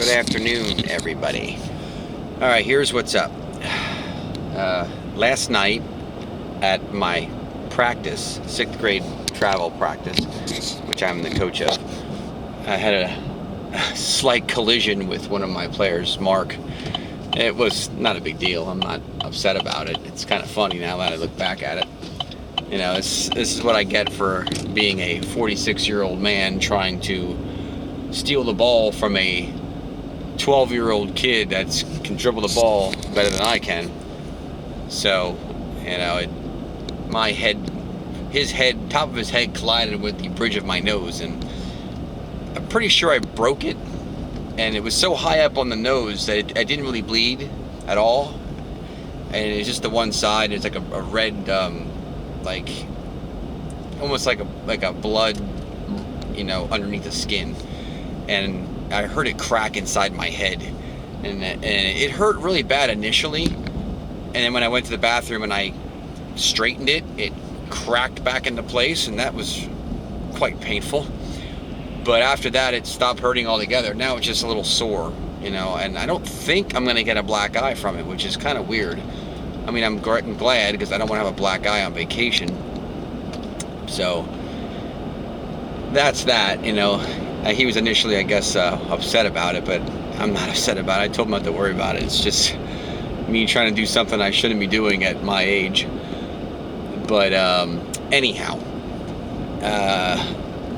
Good afternoon, everybody. All right, here's what's up. Last night at my practice, 6th grade travel practice, which I'm the coach of, I had a slight collision with one of my players, Mark. It was not a big deal. I'm not upset about it. It's kind of funny now that I look back at it. You know, this is what I get for being a 46-year-old man trying to steal the ball from a 12-year-old kid that can dribble the ball better than I can. So, you know, my head, his head, top of his head collided with the bridge of my nose, and I'm pretty sure I broke it. And it was so high up on the nose that I didn't really bleed at all. And it's just the one side. It's like a red, like almost like a blood, you know, underneath the skin. And I heard it crack inside my head, and it hurt really bad initially, and then when I went to the bathroom and I straightened it, it cracked back into place, and that was quite painful. But after that, it stopped hurting altogether. Now it's just a little sore, you know, and I don't think I'm going to get a black eye from it, which is kind of weird. I mean, I'm glad, because I don't want to have a black eye on vacation. So that's that, you know. He was initially, I guess, upset about it, but I'm not upset about it. I told him not to worry about it. It's just me trying to do something I shouldn't be doing at my age. But anyhow,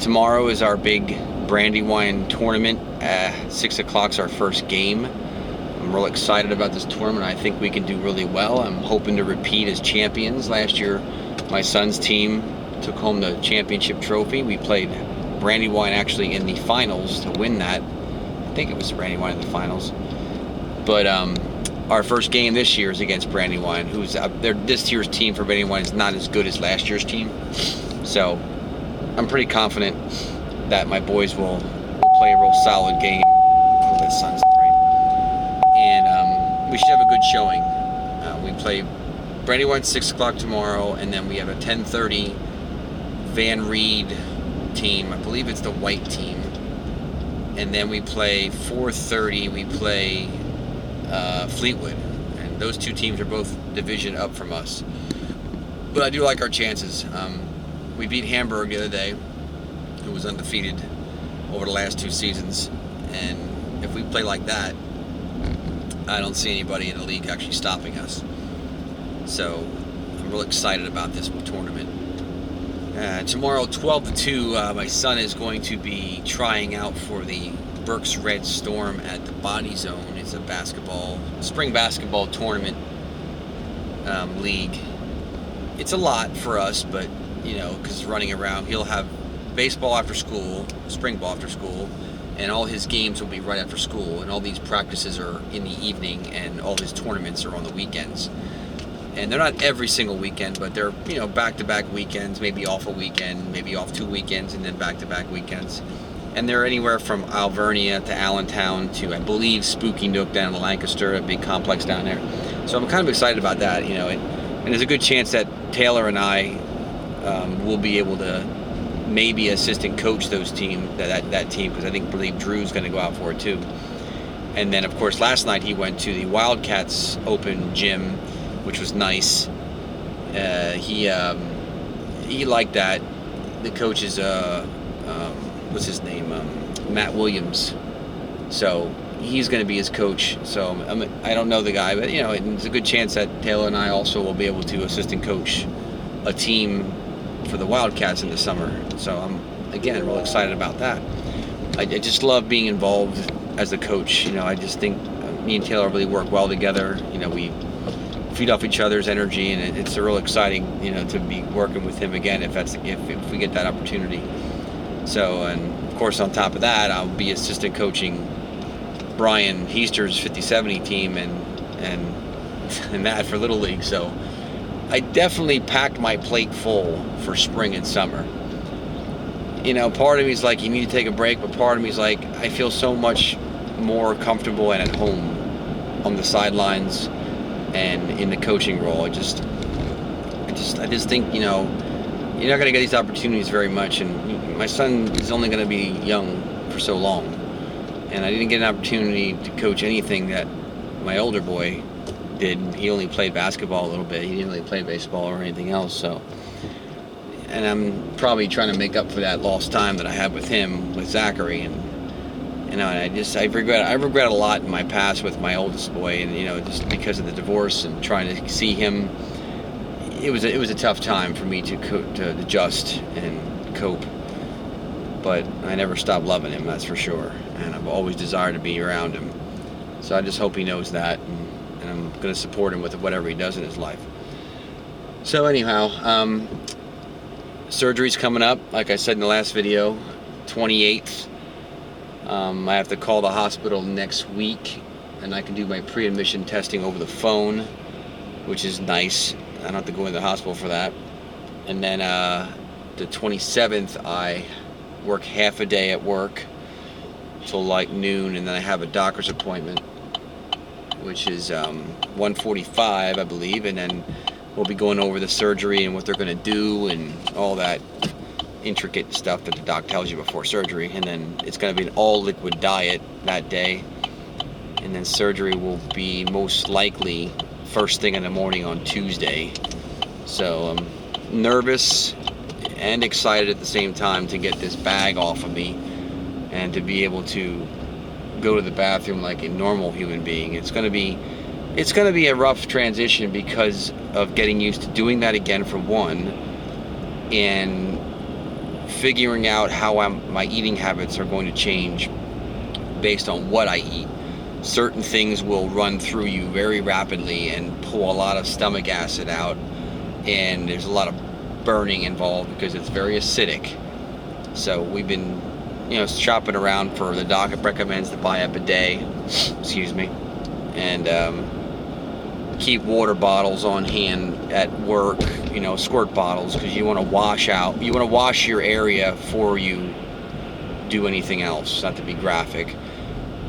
tomorrow is our big Brandywine tournament. 6 o'clock's our first game. I'm real excited about this tournament. I think we can do really well. I'm hoping to repeat as champions. Last year, my son's team took home the championship trophy. We played Brandywine actually in the finals to win that. I think it was Brandywine in the finals. But our first game this year is against Brandywine, who's this year's team for Brandywine is not as good as last year's team. So I'm pretty confident that my boys will play a real solid game. Oh, that sun's bright. And we should have a good showing. We play Brandywine 6 o'clock tomorrow, and then we have a 10:30 Van Reed team. I believe it's the white team. And then we play 4:30, we play Fleetwood. And those two teams are both division up from us. But I do like our chances. We beat Hamburg the other day, who was undefeated over the last 2 seasons. And if we play like that, I don't see anybody in the league actually stopping us. So I'm real excited about this tournament. Tomorrow, 12 to 2, my son is going to be trying out for the Berks Red Storm at the Body Zone. It's a spring basketball tournament league. It's a lot for us, but, you know, because running around, he'll have baseball after school, spring ball after school, and all his games will be right after school, and all these practices are in the evening, and all his tournaments are on the weekends. And they're not every single weekend, but they're, you know, back-to-back weekends, maybe off a weekend, maybe off 2 weekends, and then back-to-back weekends. And they're anywhere from Alvernia to Allentown to, I believe, Spooky Nook down in Lancaster, a big complex down there. So I'm kind of excited about that, you know. And there's a good chance that Taylor and I will be able to maybe assistant coach those team, that team, because I believe Drew's going to go out for it too. And then, of course, last night he went to the Wildcats Open Gym, which was nice. He liked that. The coach is what's his name? Matt Williams. So he's going to be his coach. So I don't know the guy, but you know, it's a good chance that Taylor and I also will be able to assistant coach a team for the Wildcats in the summer. So I'm again real excited about that. I just love being involved as a coach. You know, I just think me and Taylor really work well together. You know, we feed off each other's energy, and it's a real exciting, you know, to be working with him again if we get that opportunity. So, and of course, on top of that, I'll be assistant coaching Brian Heaster's 50-70 team and that for Little League. So I definitely packed my plate full for spring and summer. You know, part of me is like, you need to take a break, but part of me is like, I feel so much more comfortable and at home on the sidelines and in the coaching role. I just think, you know, you're not going to get these opportunities very much, and my son is only going to be young for so long. and I didn't get an opportunity to coach anything that my older boy did. He only played basketball a little bit. He didn't really play baseball or anything else. So, and I'm probably trying to make up for that lost time that I had with him, with Zachary. And you know, and I regret a lot in my past with my oldest boy, and you know, just because of the divorce and trying to see him. It was a tough time for me to adjust and cope. But I never stopped loving him, that's for sure. And I've always desired to be around him. So I just hope he knows that, and I'm going to support him with whatever he does in his life. So anyhow, surgery's coming up, like I said in the last video, 28th. I have to call the hospital next week, and I can do my pre-admission testing over the phone, which is nice. I don't have to go into the hospital for that. And then the 27th, I work half a day at work till like noon, and then I have a doctor's appointment, which is 1:45, I believe, and then we'll be going over the surgery and what they're going to do and all that intricate stuff that the doc tells you before surgery. And then it's going to be an all liquid diet that day, and then surgery will be most likely first thing in the morning on Tuesday. So I'm nervous and excited at the same time to get this bag off of me and to be able to go to the bathroom like a normal human being. It's gonna be a rough transition because of getting used to doing that again, for one, and figuring out how my eating habits are going to change based on what I eat. Certain things will run through you very rapidly and pull a lot of stomach acid out, and there's a lot of burning involved because it's very acidic. So we've been, you know, shopping around for, the doc recommends to buy a bidet, excuse me, and keep water bottles on hand at work, you know, squirt bottles, because you want to wash your area before you do anything else, not to be graphic,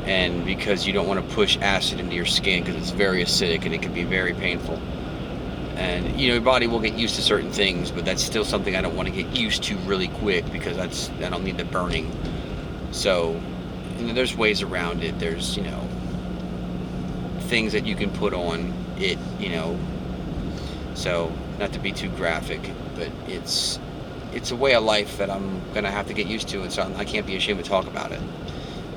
and because you don't want to push acid into your skin because it's very acidic and it can be very painful. And you know, your body will get used to certain things, but that's still something I don't want to get used to really quick, because I don't need the burning. So, you know, there's ways around it. There's, you know, things that you can put on it, you know. So, not to be too graphic, but it's a way of life that I'm gonna have to get used to, and so I can't be ashamed to talk about it.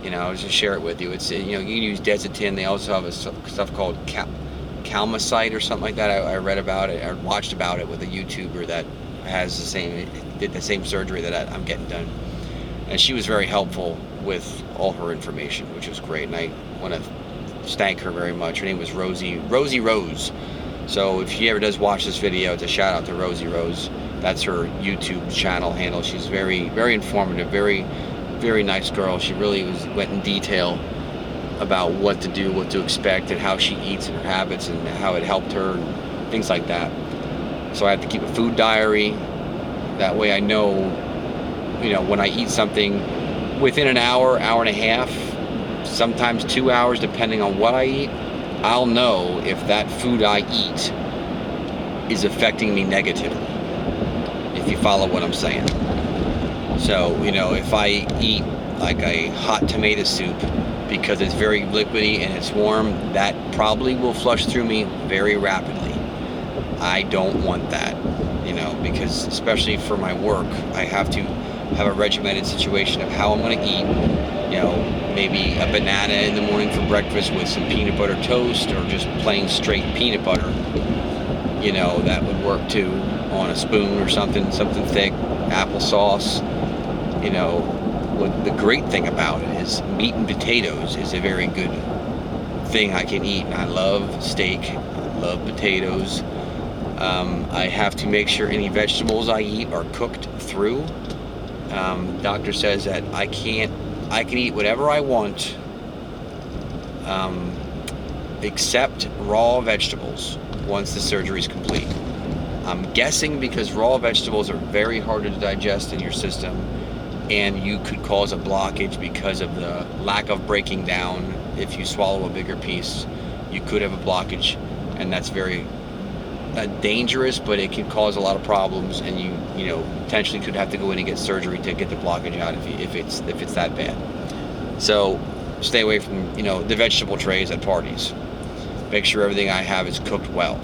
You know, I'll just share it with you. It's, you know, you can use Desitin. They also have stuff called Calmicite or something like that. I read about it, I watched about it with a YouTuber that has did the same surgery that I'm getting done, and she was very helpful with all her information, which was great, and I want to thank her very much. Her name was Rosie Rose. So if she ever does watch this video, it's a shout out to Rosie Rose. That's her YouTube channel handle. She's very, very informative, very, very nice girl. She really went in detail about what to do, what to expect, and how she eats and her habits and how it helped her and things like that. So I have to keep a food diary. That way I know, you know, when I eat something, within an hour, hour and a half, sometimes 2 hours, depending on what I eat, I'll know if that food I eat is affecting me negatively, if you follow what I'm saying. So, you know, if I eat like a hot tomato soup because it's very liquidy and it's warm, that probably will flush through me very rapidly. I don't want that, you know, because especially for my work, I have to have a regimented situation of how I'm going to eat. You know, maybe a banana in the morning for breakfast with some peanut butter toast, or just plain straight peanut butter. You know, that would work too, on a spoon or something thick, applesauce. You know, what the great thing about it is meat and potatoes is a very good thing I can eat. And I love steak, I love potatoes. I have to make sure any vegetables I eat are cooked through. Doctor says that I can eat whatever I want, except raw vegetables once the surgery is complete. I'm guessing because raw vegetables are very hard to digest in your system, and you could cause a blockage because of the lack of breaking down. If you swallow a bigger piece, you could have a blockage, and that's very dangerous, but it can cause a lot of problems, and you know, potentially could have to go in and get surgery to get the blockage out if it's that bad. So stay away from, the vegetable trays at parties. Make sure everything I have is cooked well.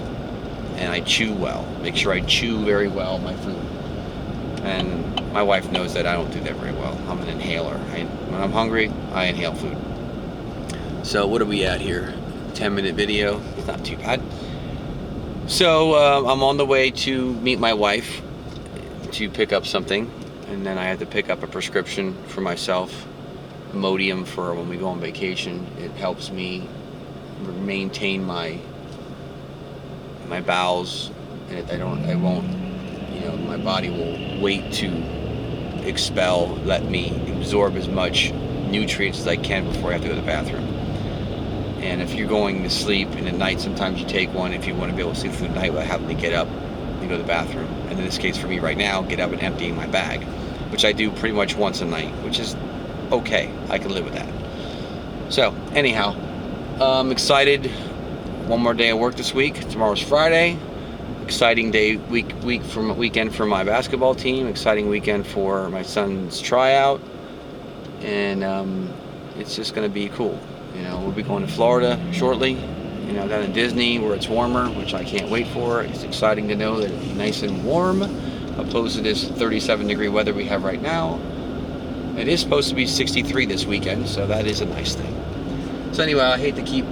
And I chew well. Make sure I chew very well my food. And my wife knows that I don't do that very well. I'm an inhaler. When I'm hungry, I inhale food. So what are we at here? 10-minute video. It's not too bad. So I'm on the way to meet my wife to pick up something. And then I had to pick up a prescription for myself. Imodium for when we go on vacation. It helps me maintain my bowels. And my body will wait to expel, let me absorb as much nutrients as I can before I have to go to the bathroom. And if you're going to sleep and at night, sometimes you take one if you want to be able to sleep through the night without having to get up and go to the bathroom. And in this case for me right now, get up and emptying my bag, which I do pretty much once a night, which is okay. I can live with that. So anyhow, I'm excited. One more day of work this week. Tomorrow's Friday. Exciting day, weekend for my basketball team. Exciting weekend for my son's tryout, and it's just going to be cool. We'll be going to Florida shortly. Down in Disney where it's warmer, which I can't wait for. It's exciting to know that it'll be nice and warm, opposed to this 37-degree weather we have right now. It is supposed to be 63 this weekend, so that is a nice thing. So anyway, I hate to keep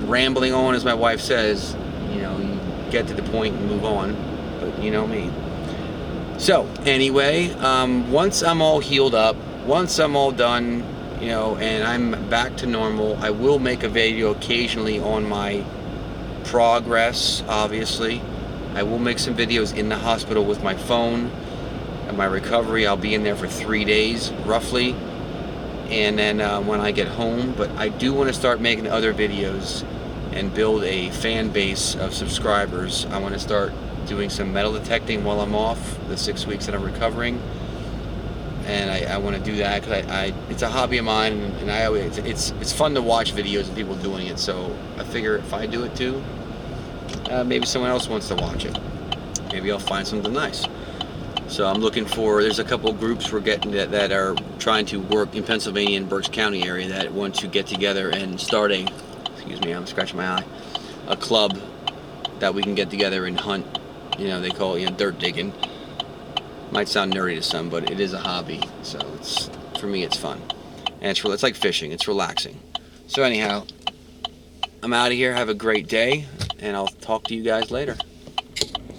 rambling on, as my wife says. You get to the point and move on, but you know me. So anyway, once I'm all healed up, once I'm all done, and I'm back to normal, I will make a video occasionally on my progress. Obviously, I will make some videos in the hospital with my phone and my recovery. I'll be in there for 3 days roughly, and then when I get home. But I do want to start making other videos and build a fan base of subscribers. I want to start doing some metal detecting while I'm off the 6 weeks that I'm recovering, and I want to do that because it's a hobby of mine, and it's fun to watch videos of people doing it. So I figure if I do it too, maybe someone else wants to watch it. Maybe I'll find something nice. So I'm looking for. There's a couple groups we're getting that are trying to work in Pennsylvania and Berks County area that want to get together and start a. Excuse me, I'm scratching my eye. A club that we can get together and hunt. They call it dirt digging. Might sound nerdy to some, but it is a hobby. So for me, it's fun, and it's like fishing. It's relaxing. So anyhow, I'm out of here. Have a great day, and I'll talk to you guys later.